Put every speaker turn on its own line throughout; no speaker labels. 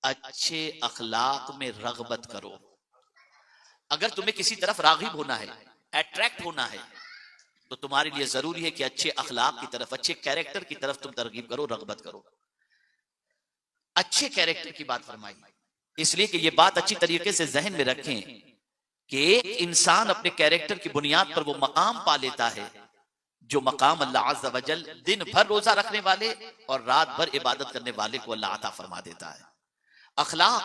अच्छे अखलाक में रगबत करो। अगर तुम्हें किसी तरफ रागिब होना है, अट्रैक्ट होना है, तो तुम्हारे लिए जरूरी है कि अच्छे अखलाक की तरफ, अच्छे कैरेक्टर की तरफ तुम तरगीब करो, रगबत करो। अच्छे कैरेक्टर की बात फरमाई, इसलिए कि ये बात अच्छी तरीके से जहन में रखें कि एक इंसान अपने कैरेक्टर की बुनियाद पर वो मकाम पा लेता है जो मकाम अल्लाह अज़्ज़ा वजल दिन भर रोजा रखने वाले और रात भर इबादत करने वाले को अल्लाह अता फरमा देता है। अखलाक,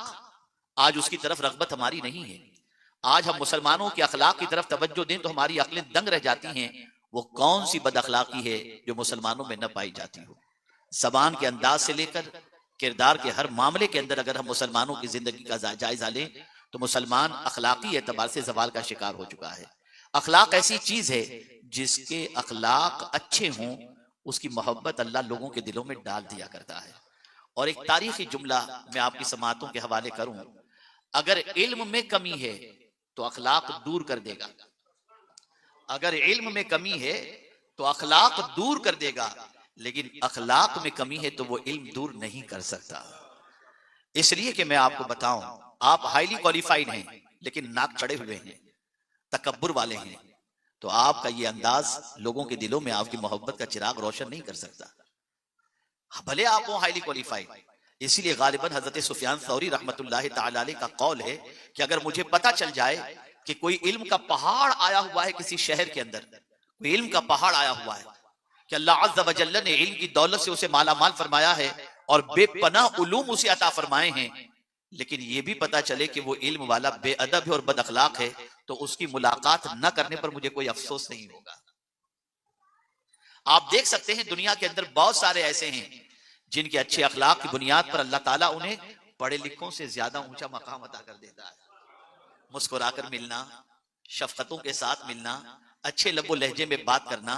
आज उसकी तरफ रगबत हमारी नहीं है। आज हम मुसलमानों के अखलाक की तरफ तवज्जो दें तो हमारी अक्लें दंग रह जाती हैं। वो कौन सी बद अखलाकी है जो मुसलमानों में न पाई जाती हो। जबान के अंदाज से लेकर किरदार के हर मामले के अंदर अगर हम मुसलमानों की जिंदगी का जायजा लें तो मुसलमान अखलाकी एतबार से जवाल का शिकार हो चुका है। अखलाक ऐसी चीज है जिसके अखलाक अच्छे हों उसकी मोहब्बत अल्लाह लोगों के दिलों में डाल दिया करता है। और एक तारीखी जुमला मैं आपकी समातों के हवाले करूं, अगर इल्म में कमी है तो अखलाक दूर कर देगा। अगर इल्म में कमी है तो अखलाक दूर कर देगा, लेकिन अखलाक में कमी है तो वो इल्म दूर नहीं कर सकता। इसलिए कि मैं आपको बताऊं, आप हाईली क्वालिफाइड हैं लेकिन नाक चढ़े हुए हैं, तकब्बुर वाले हैं, तो आपका ये अंदाज लोगों के दिलों में आपकी मोहब्बत का चिराग रोशन नहीं कर सकता, भले आप हो हाईली क्वालिफाइड। इसीलिए गालिबन हजरत सुफियान सौरी रहमतुल्लाह ताला अलैह का कौल है कि अगर मुझे पता चल जाए कि कोई इल्म का पहाड़ आया हुआ है किसी शहर के अंदर, कोई इल्म का पहाड़ आया हुआ है कि अल्लाह अज़्ज़ा व जल्ल ने इल्म की दौलत से उसे माला माल फरमाया है और बेपनाह उलूम उसे अता फरमाए हैं, लेकिन यह भी पता चले कि वो इल्म वाला बेअदब है और बद अखलाक है, तो उसकी मुलाकात न करने पर मुझे कोई अफसोस नहीं होगा। आप देख सकते हैं दुनिया के अंदर बहुत सारे ऐसे हैं जिनके अच्छे अखलाक की बुनियाद पर अल्लाह ताला उन्हें पढ़े लिखों से ज्यादा ऊंचा मकाम अता कर देता है। मुस्कुराकर मिलना, शफकतों के साथ मिलना, अच्छे लबो लहजे में बात करना,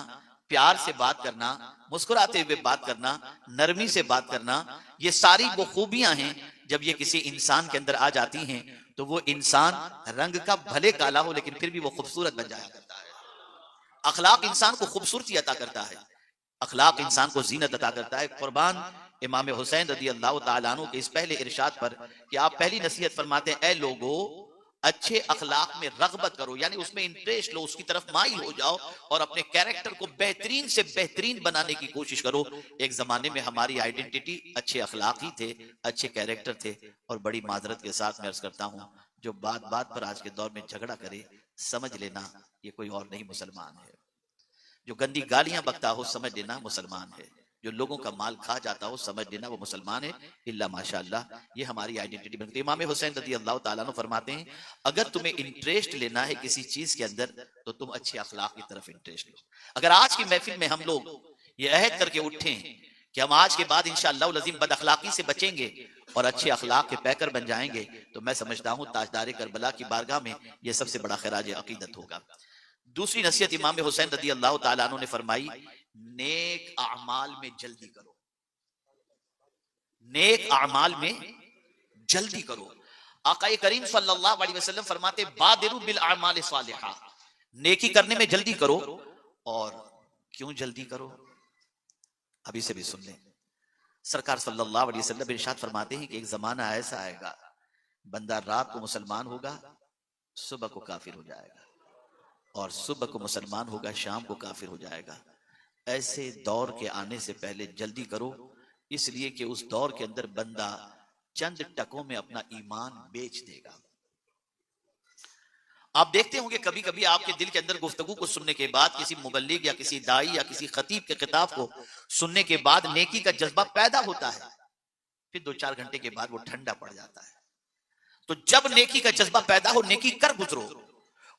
प्यार से बात करना, मुस्कुराते हुए बात करना, नरमी से बात करना, ये सारी वो खूबियां हैं जब ये किसी इंसान के अंदर आ जाती हैं तो वो इंसान रंग का भले काला हो लेकिन फिर भी वो खूबसूरत बन जाया करता है। अखलाक इंसान को खूबसूरती अता करता है, अखलाक इंसान को जीनत अता करता है। कुर्बान इमाम हुसैन रदी अल्लाह तआला अन्हु के इस पहले इरशाद पर कि आप पहली नसीहत फरमाते हैं, ए लोगो अच्छे अखलाक में रगबत करो, यानी उसमें इंटरेस्ट लो, उसकी तरफ माइल हो जाओ और अपने कैरेक्टर को बेहतरीन से बेहतरीन बनाने की कोशिश करो। एक जमाने में हमारी आइडेंटिटी अच्छे अखलाक ही थे, अच्छे कैरेक्टर थे। और बड़ी माजरत के साथ मैं अर्ज करता हूँ, जो बात बात पर आज के दौर में झगड़ा करे समझ लेना ये कोई और नहीं मुसलमान है। जो गंदी गालियां बकता हो समझ लेना मुसलमान है। जो लोगों का माल खा जाता हो समझ लेना वो मुसलमान है। इल्ला माशाअल्लाह ये हमारी आइडेंटिटी बनती है। इमाम हुसैन रज़ी अल्लाह ताला अन्हु फरमाते हैं, अगर तुम्हें इंटरेस्ट लेना है किसी चीज के अंदर तो तुम अच्छे अखलाक की तरफ इंटरेस्ट लो। अगर आज की महफिल में हम लोग ये अहद करके उठे कि हम आज के बाद इंशाअल्लाह लज़ीम बद अखलाकी से बचेंगे और अच्छे अखलाक के पैकर बन जाएंगे, तो मैं समझता हूँ ताजदार करबला की बारगाह में यह सबसे बड़ा खिराज अकीदत होगा। दूसरी नसीहत इमाम हुसैन रज़ी अल्लाह ताला अन्हु ने फरमाई, नेक अमाल में जल्दी करो, नेक अमाल में जल्दी करो। आका करीम सल्लल्लाहु अलैहि वसल्लम फरमाते, बादिरु बिल अमाल सालिहा, नेकी करने में जल्दी करो। और क्यों जल्दी करो, अभी से भी सुन लें। सरकार सल्लल्लाहु अलैहि वसल्लम इरशाद फरमाते हैं कि एक जमाना ऐसा आएगा, बंदा रात को मुसलमान होगा, सुबह को काफिर हो जाएगा, और सुबह को मुसलमान होगा, शाम को काफिर हो जाएगा। ऐसे दौर के आने से पहले जल्दी करो, इसलिए कि उस दौर के अंदर बंदा चंद टकों में अपना ईमान बेच देगा। आप देखते होंगे कभी कभी आपके दिल के अंदर गुफ्तगू को सुनने के बाद, किसी मुबल्लिग या किसी दाई या किसी खतीब के खिताब को सुनने के बाद नेकी का जज्बा पैदा होता है, फिर 2-4 घंटे के बाद वो ठंडा पड़ जाता है। तो जब नेकी का जज्बा पैदा हो, नेकी कर गुजरो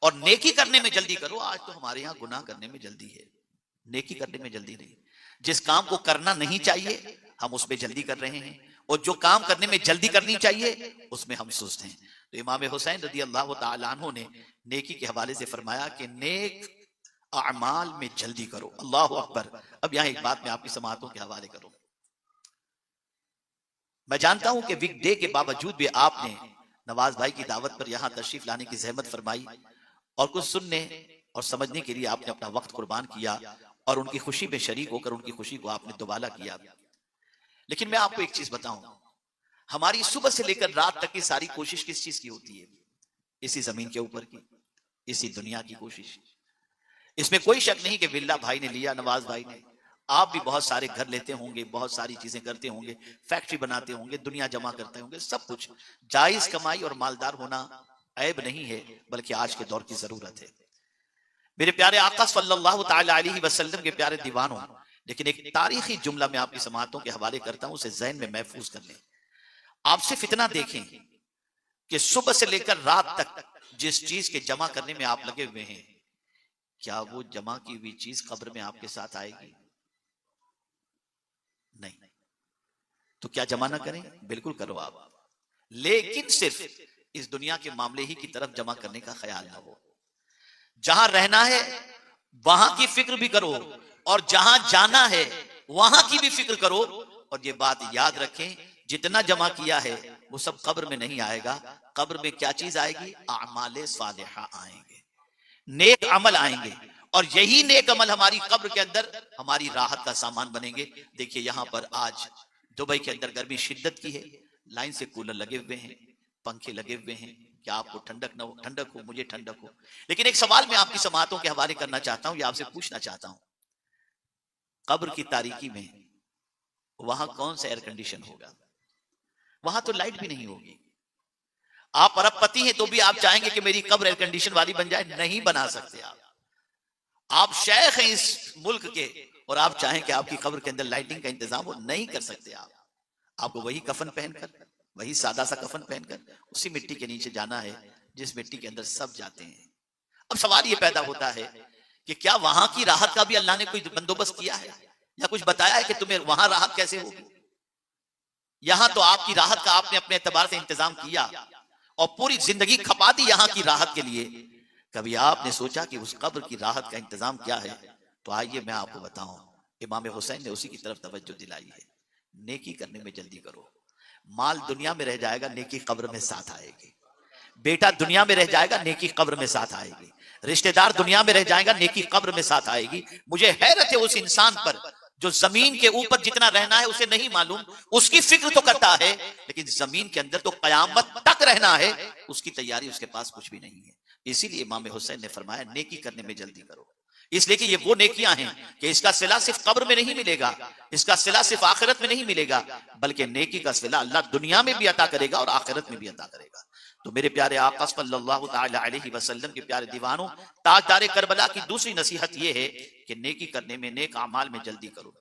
और नेकी करने में जल्दी करो। आज तो हमारे यहाँ गुनाह करने में जल्दी है, नेकी करने में जल्दी नहीं। जिस काम को करना नहीं चाहिए हम उसमें जल्दी कर रहे हैं, और जो काम करने में जल्दी करनी चाहिए उसमें हम सुस्त हैं। तो इमाम हुसैन रज़ी अल्लाह ताला अन्हु ने नेकी के हवाले से फरमाया कि नेक अमाल में जल्दी करो। अल्लाह अकबर। अब यहाँ एक बात मैं आपकी समाअतों के हवाले करूं। मैं जानता हूं कि वीक डे के बावजूद भी आपने नवाज भाई की दावत पर यहां तशरीफ लाने की जहमत फरमाई और कुछ सुनने और समझने के लिए आपने अपना वक्त कुर्बान किया और उनकी खुशी में शरीक होकर उनकी खुशी को आपने दुबाला किया। लेकिन मैं आपको एक चीज बताऊं, हमारी सुबह से लेकर रात तक की सारी कोशिश किस चीज की होती है? इसी जमीन के ऊपर की, इसी दुनिया की कोशिश। इसमें कोई शक नहीं कि बिल्ला भाई ने लिया, नवाज भाई ने, आप भी बहुत सारे घर लेते होंगे, बहुत सारी चीजें करते होंगे, फैक्ट्री बनाते होंगे, दुनिया जमा करते होंगे, सब कुछ जायज कमाई और मालदार होना ऐब नहीं है, बल्कि आज के दौर की जरूरत है। मेरे प्यारे आका सल्लल्लाहु ताला अलैहि वसल्लम के प्यारे दीवानों, लेकिन एक तारीखी जुमला मैं आपकी समातों के हवाले करता हूं, उसे ज़हन में महफूज कर लें। आप सिर्फ इतना देखें कि सुबह से लेकर रात तक जिस चीज के जमा करने में आप लगे हुए हैं, क्या वो जमा की हुई चीज कब्र में आपके साथ आएगी? नहीं। तो क्या जमा ना करें? बिल्कुल करो आप, लेकिन सिर्फ इस दुनिया के मामले ही की तरफ जमा करने का ख्याल ना हो। जहां रहना है वहां की फिक्र भी करो, और जहां जाना है वहां की भी फिक्र करो। और ये बात याद रखें, जितना जमा किया है वो सब कब्र में नहीं आएगा। कब्र में क्या चीज आएगी? आमाले सालिहा आएंगे, नेक अमल आएंगे, और यही नेक अमल हमारी कब्र के अंदर हमारी राहत का सामान बनेंगे। देखिए यहां पर आज दुबई के अंदर गर्मी शिद्दत की है, लाइन से कूलर लगे हुए हैं, पंखे लगे हुए हैं, क्या आपको ठंडक न हो? ठंडक हो, मुझे ठंडक हो। लेकिन एक सवाल मैं आपकी समातों के हवाले करना चाहता हूं, या आपसे पूछना चाहता हूं, कब्र की तारीकी में वहां कौन सा एयर कंडीशन होगा? वहां तो लाइट भी नहीं होगी। आप अरबपति हैं तो भी आप चाहेंगे कि मेरी कब्र एयर कंडीशन वाली बन जाए? नहीं बना सकते आप शेख हैं इस मुल्क के और आप चाहें कि आपकी कब्र के अंदर लाइटिंग का इंतजाम हो? नहीं कर सकते आपको वही कफन पहनकर, वही सादा सा कफन पहनकर उसी मिट्टी के नीचे जाना है जिस मिट्टी के अंदर सब जाते हैं। अब सवाल ये पैदा होता है कि क्या वहां की राहत का भी अल्लाह ने कोई बंदोबस्त किया है, या कुछ बताया है कि तुम्हें वहां राहत कैसे होगी? यहां तो आपकी राहत का आपने अपने एतबार से इंतजाम किया और पूरी जिंदगी खपा दी यहां की राहत के लिए। कभी आपने सोचा कि उस कब्र की राहत का इंतजाम क्या है? तो आइए मैं आपको बताऊं, इमाम हुसैन ने उसी की तरफ तवज्जो दिलाई है। नेकी करने में जल्दी करो। माल दुनिया में रह जाएगा, नेकी कब्र में साथ आएगी। बेटा दुनिया में रह जाएगा, नेकी कब्र में साथ आएगी। रिश्तेदार दुनिया में रह जाएगा, नेकी कब्र में साथ आएगी। मुझे हैरत है उस इंसान पर जो जमीन के ऊपर जितना रहना है उसे नहीं मालूम, उसकी फिक्र तो करता है, लेकिन जमीन के अंदर तो कयामत तक रहना है, उसकी तैयारी उसके पास कुछ भी नहीं है। इसीलिए इमाम हुसैन ने फरमाया नेकी करने में जल्दी करो, इसलिए कि ये वो नेकियां हैं कि इसका सिला सिर्फ कब्र में नहीं मिलेगा, इसका सिला सिर्फ आखिरत में नहीं मिलेगा, बल्कि नेकी का सिला अल्लाह दुनिया में भी अता करेगा और आखिरत में भी अता करेगा। तो मेरे प्यारे आका सल्लल्लाहु ताला अलैहि वसल्लम के प्यारे दीवानों, ताजदारे करबला की दूसरी नसीहत यह है कि नेकी करने में, नेक अमाल में जल्दी करो।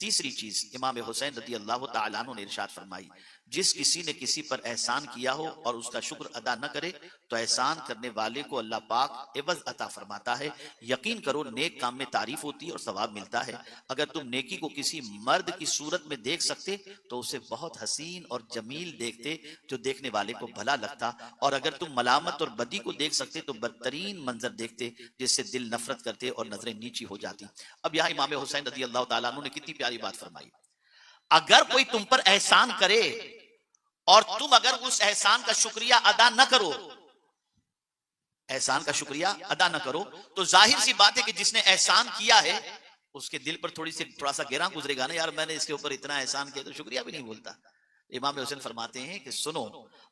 तीसरी चीज इमाम हुसैन रज़ी अल्लाह तआला अन्हु ने इरशाद फरमाई, जिस किसी ने किसी पर एहसान किया हो और उसका शुक्र अदा न करे तो एहसान करने वाले को अल्लाह पाक एवज अता फरमाता है। यकीन करो नेक काम में तारीफ होती है और सवाब मिलता है। अगर तुम नेकी को किसी मर्द की सूरत में देख सकते तो उसे बहुत हसीन और जमील देखते, जो देखने वाले को भला लगता, और अगर तुम मलामत और बदी को देख सकते तो बदतरीन मंजर देखते जिससे दिल नफरत करते और नजरें नीची हो जाती। अब यहाँ इमाम हुसैन रज़ी अल्लाह तआला अन्हु ने कितनी प्यारी बात फरमाई। अगर कोई तुम पर एहसान करे और तुम अगर उस एहसान का शुक्रिया अदा न करो, एहसान का शुक्रिया अदा न करो, तो जाहिर सी बात है कि जिसने एहसान किया है उसके दिल पर थोड़ा सा गिरा गुजरेगा ना, यार मैंने इसके ऊपर इतना एहसान किया, तो शुक्रिया भी नहीं बोलता। इमाम हुसैन फरमाते हैं कि सुनो,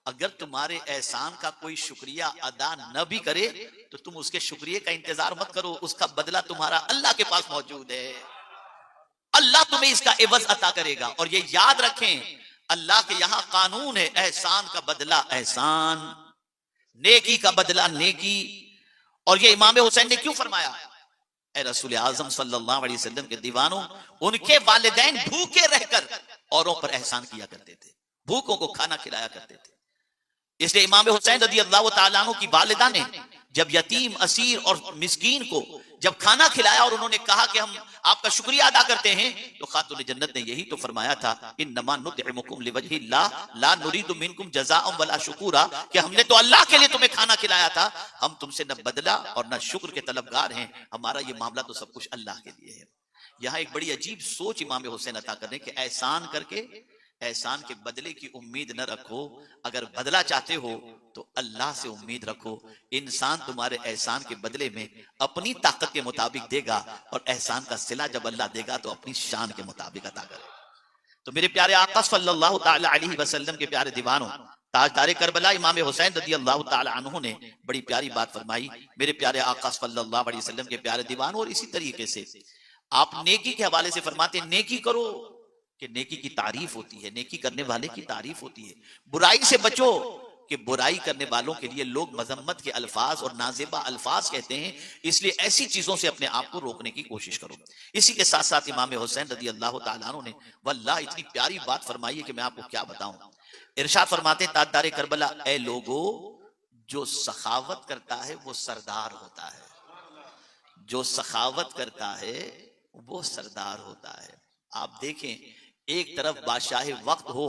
अगर तुम्हारे एहसान का कोई शुक्रिया अदा न भी करे तो तुम उसके शुक्रिया का इंतजार मत करो, उसका बदला तुम्हारा अल्लाह के पास मौजूद है। अल्लाह तुम्हें इसका एवज अता करेगा। और ये याद रखें, अल्लाह के यहां कानून है, एहसान का बदला एहसान, नेकी का बदला नेकी। और ये इमाम हुसैन ने क्यों फरमाया? ए रसूल आजम सल्लल्लाहु अलैहि वसल्लम के दीवानों, उनके वालिदैन भूखे रहकर औरों पर एहसान किया करते थे, भूखों को खाना खिलाया करते थे। इसलिए इमाम हुसैन रज़ी अल्लाह तआला अन्हु की वालिदा ने जब यतीम, असीर और मिस्कीन को जब खाना खिलाया और उन्होंने कहा कि हम आपका शुक्रिया अदा करते हैं, तो खातून जन्नत ने यही तो फरमाया था, इन्नमा नुतइमुकुम लिवजहिल्लाह ला नुरीदु मिनकुम जज़ाअन वला शुकुरा, कि हमने तो अल्लाह के लिए तुम्हें खाना खिलाया था, हम तुमसे न बदला और न शुक्र के तलबगार हैं, हमारा ये मामला तो सब कुछ अल्लाह के लिए है। यहाँ एक बड़ी अजीब सोच इमाम हुसैन अता करने के, एहसान करके एहसान के बदले की उम्मीद न रखो, अगर बदला चाहते हो तो अल्लाह से उम्मीद रखो। इंसान तुम्हारे एहसान के बदले में अपनी ताकत के मुताबिक देगा, और एहसान का सिला जब अल्लाह देगा तो अपनी शान के मुताबिक अता करेगा। तो मेरे प्यारे आका सल्लल्लाहु ताला अलैहि वसल्लम के प्यारे दीवानों, ताजदारे करबला इमाम हुसैन रदियल्लाहु ताला अन्हु ने बड़ी प्यारी बात फरमाई। मेरे प्यारे आका सल्लल्लाहु अलैहि वसल्लम के प्यारे दीवानों, और इसी तरीके से आप नेकी के हवाले से फरमाते हैं, नेकी करो कि नेकी की तारीफ होती है, नेकी करने वाले की तारीफ होती है। बुराई से बचो कि बुराई करने वालों के लिए लोग मजम्मत के अल्फाज और नाजेबा अल्फाज कहते हैं, इसलिए ऐसी चीजों से अपने आप को रोकने की कोशिश करो। इसी के साथ साथ इमाम हुसैन रदियल्लाहु ताला अन्हु ने वल्लाह इतनी प्यारी बात फरमाई है कि मैं आपको क्या बताऊं। इरशाद फरमाते हैं ताजदारे करबला, ए लोगो, जो सखावत करता है वो सरदार होता है, जो सखावत करता है वो सरदार होता है। आप देखें, एक तरफ बादशाह वक्त हो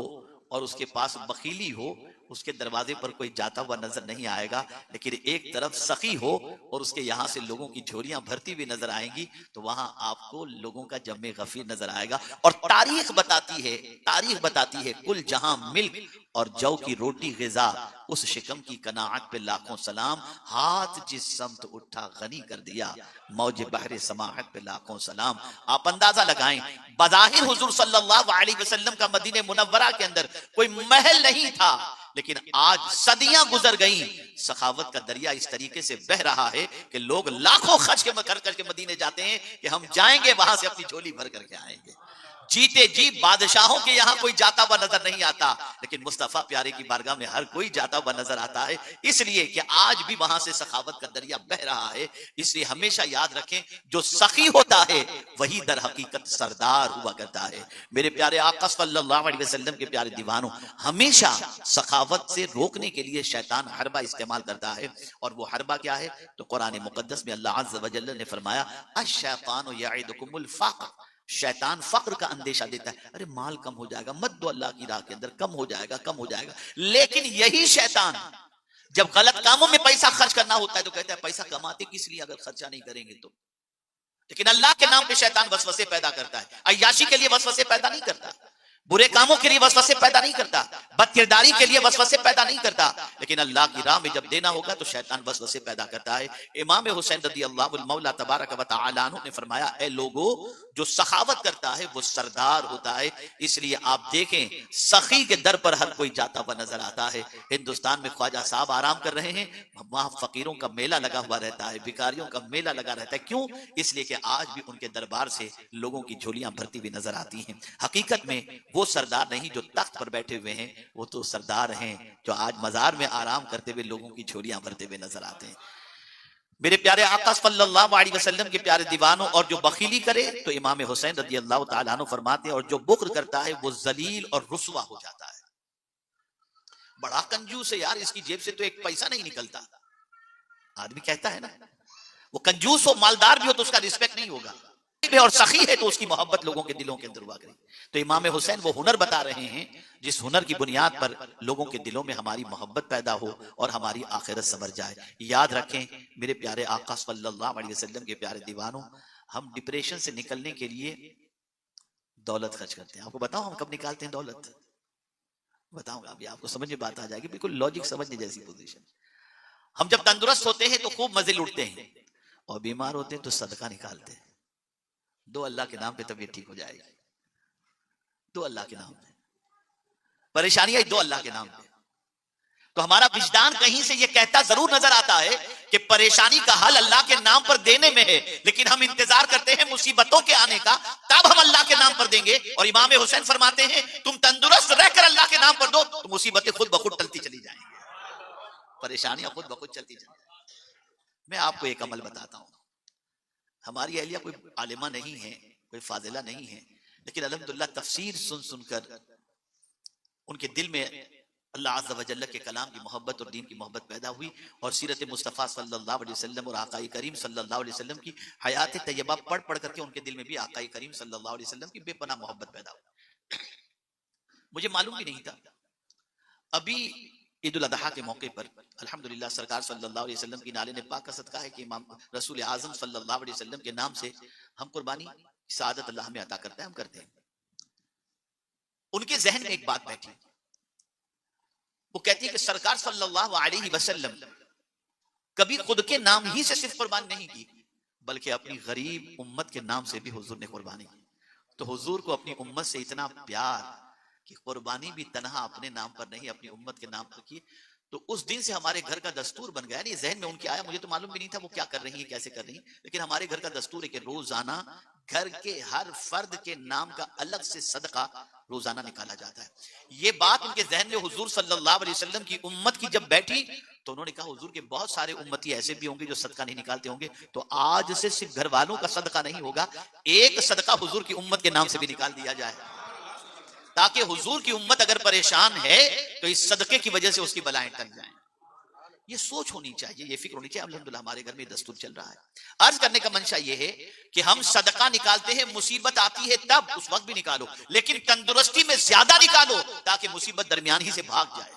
और उसके पास बखीली हो, उसके दरवाजे पर कोई जाता हुआ नजर नहीं आएगा, लेकिन एक तरफ सखी हो और उसके यहां से लोगों की झोलियां भरती हुई नजर आएंगी, तो वहां आपको लोगों का जम्मे गफीर नजर आएगा। और तारीख बताती है कुल जहां मिल्क और जौ की रोटी ग़िज़ा, उस शिकम की कनाअत पे लाखों सलाम, हाथ जिस समत उठा गनी कर दिया, मौज बहरे समाहत पे लाखों सलाम। आप अंदाजा लगाएं, बज़ाहिर हुजूर सल्लल्लाहु अलैहि वसल्लम का मदीने मुनव्वरा के अंदर कोई महल नहीं था, लेकिन आज सदियां गुजर गईं, सखावत का दरिया इस तरीके से बह रहा है कि लोग लाखों खर्च करके मदीने जाते हैं कि हम जाएंगे वहां से अपनी झोली भर करके आएंगे। जीते जी बादशाहों के यहाँ कोई जाता हुआ नजर नहीं आता, लेकिन मुस्तफा प्यारे की बारगाह में हर कोई जाता हुआ नजर आता है, इसलिए कि आज भी वहां से सखावत का दरिया बह रहा है। इसलिए हमेशा याद रखें, जो सखी होता है वही दर हकीकत सरदार हुआ करता है। मेरे प्यारे आका सल्लल्लाहु अलैहि वसल्लम के प्यारे दीवानों, हमेशा सखावत से रोकने के लिए शैतान हरबा इस्तेमाल करता है, और वो हरबा क्या है? तो कुरान मुकद्दस में अल्लाह अज़्ज़ व जल्ल ने फरमाया, अश-शैतानु यईदुकुमुल फ़क़्र, शैतान फक्र का अंदेशा देता है, अरे माल कम हो जाएगा, मत दो अल्लाह की राह के अंदर, कम हो जाएगा। लेकिन यही शैतान जब गलत कामों में पैसा खर्च करना होता है तो कहता है पैसा कमाते किस लिए अगर खर्चा नहीं करेंगे तो। लेकिन अल्लाह के नाम पे शैतान वसवसे पैदा करता है, अय्याशी के लिए वसवसे पैदा नहीं करता, बुरे कामों के लिए वसवसे पैदा नहीं करता, बदकिरदारी के लिए वसवसे पैदा नहीं करता, लेकिन अल्लाह की राह में जब देना होगा तो शैतान वसवसे पैदा करता है। इमाम हुसैन रदियल्लाहु मौला तबारक व तआला अन्हु ने फरमाया, ए लोगो, जो सखावत करता है वो सरदार होता है। इसलिए आप देखें, सखी के दर पर हर कोई जाता हुआ नजर आता है। हिंदुस्तान में ख्वाजा साहब आराम कर रहे हैं, वहां फकीरों का मेला लगा हुआ रहता है, भिखारियों का मेला लगा रहता है। क्यों? इसलिए कि आज भी उनके दरबार से लोगों की झोलियां भरती हुई नजर आती हैं। हकीकत में वो सरदार नहीं जो तख्त पर बैठे हुए हैं, वो तो सरदार हैं जो आज मजार में आराम करते हुए लोगों की झोलियां भरते हुए नजर आते हैं। मेरे प्यारे आका सल्लल्लाहु अलैहि वसल्लम के प्यारे दीवानों, और जो बखीली करे तो इमाम हुसैन रदियल्लाहु ताला अन्हु फरमाते हैं, और जो बुख्ल करता है वो जलील और रुसवा हो जाता है। बड़ा कंजूस है यार, इसकी जेब से तो एक पैसा नहीं निकलता, आदमी कहता है ना। वो कंजूस हो, मालदार भी हो तो उसका रिस्पेक्ट नहीं होगा, और सखी है तो उसकी मोहब्बत लोगों के दिलों के अंदर हुआ करेगी। तो इमाम हुसैन वो हुनर बता रहे हैं जिस हुनर की बुनियाद पर लोगों के दिलों में हमारी मोहब्बत पैदा हो और हमारी आखिरत संवर जाए। याद रखें मेरे प्यारे आका सल्लल्लाहु अलैहि वसल्लम के प्यारे दीवानों, हम डिप्रेशन से निकलने के लिए दौलत खर्च करते हैं। आपको बताऊं हम कब निकालते हैं दौलत? बताऊंगा, अभी आपको समझ में बात आ जाएगी, बिल्कुल लॉजिक समझने जैसी पोजीशन। हम जब तंदुरुस्त होते हैं तो खूब मजे लूटते हैं, और बीमार होते हैं तो सदका निकालते हैं। दो अल्लाह के नाम पे तबीयत ठीक हो जाएगी, दो अल्लाह के नाम पे। परेशानियां दो अल्लाह के नाम पे। तो हमारा विजदान कहीं से ये कहता जरूर नजर आता है कि परेशानी का हल अल्लाह के नाम पर देने में है, लेकिन हम इंतजार करते हैं मुसीबतों के आने का, तब हम अल्लाह के नाम पर देंगे। और इमाम हुसैन फरमाते हैं, तुम तंदुरुस्त रहकर अल्लाह के नाम पर दो तो मुसीबतें खुद ब खुद टलती चली जाएंगी, परेशानियां खुद ब खुद चलती चली जाएंगी। मैं आपको एक अमल बताता हूं। हमारी अहलिया कोई आलिमा नहीं है, कोई फाजिला नहीं है, लेकिन अल्हम्दुलिल्लाह तफसीर सुन सुनकर उनके दिल में अल्लाह अज़्ज़ व जल्ल के कलाम की मोहब्बत और दीन की मोहब्बत पैदा हुई, और सीरत मुस्तफ़ा सल्लल्लाहु अलैहि वसल्लम और आका करीम सल्लल्लाहु अलैहि वसल्लम की हयात तैयबा पढ़ पढ़ करके उनके दिल में भी आका करीम सल्लल्लाहु अलैहि वसल्लम की बेपनाह मोहब्बत पैदा हुई। मुझे मालूम भी नहीं था, अभी ईद उल अज़हा के मौके पर अल्हम्दुलिल्लाह सरकार सल्लल्लाहु अलैहि वसल्लम की नाले ने पाक का सदका है कि इमाम रसूल आज़म सल्लल्लाहु अलैहि वसल्लम के नाम से हम कुर्बानी सआदत अल्लाह हमें अता करता है, हम करते हैं। उनके जहन में एक बात बैठी, वो कहती है कि सरकार सल्लल्लाहु अलैहि वसल्लम कभी खुद के नाम ही से सिर्फ कुर्बानी नहीं की, बल्कि अपनी गरीब उम्मत के नाम से भी हुजूर ने कुर्बानी की। तो हुजूर को अपनी उम्मत से इतना प्यार कि कुर्बानी भी तनहा अपने नाम पर नहीं, अपनी उम्मत के नाम पर की। तो उस दिन से हमारे घर का दस्तूर बन गया। नहीं, जहन में उनके आया, मुझे तो मालूम भी नहीं था वो क्या कर रही है, कैसे कर रही है, लेकिन हमारे घर का दस्तूर है कि रोजाना घर के हर फर्द के नाम का अलग से सदका रोजाना निकाला जाता है। ये बात उनके जहन में हुजूर सल्लल्लाहु अलैहि वसल्लम की उम्मत की जब बैठी तो उन्होंने कहा हुजूर के बहुत सारे उम्मती ऐसे भी होंगे जो सदका नहीं निकालते होंगे, तो आज से सिर्फ घर वालों का सदका नहीं होगा, एक सदका हुजूर की उम्मत के नाम से भी निकाल दिया जाए, ताकि हुजूर की उम्मत अगर परेशान है तो इस सदके की वजह से उसकी बलाएं टल जाएं। ये सोच होनी चाहिए, ये फिक्र होनी चाहिए। अल्हम्दुलिल्लाह हमारे घर में दस्तूर चल रहा है। अर्ज करने का मंशा ये है कि हम सदका निकालते हैं, मुसीबत आती है तब उस वक्त भी निकालो, लेकिन तंदुरुस्ती में ज्यादा निकालो ताकि मुसीबत दरमियान ही से भाग जाए।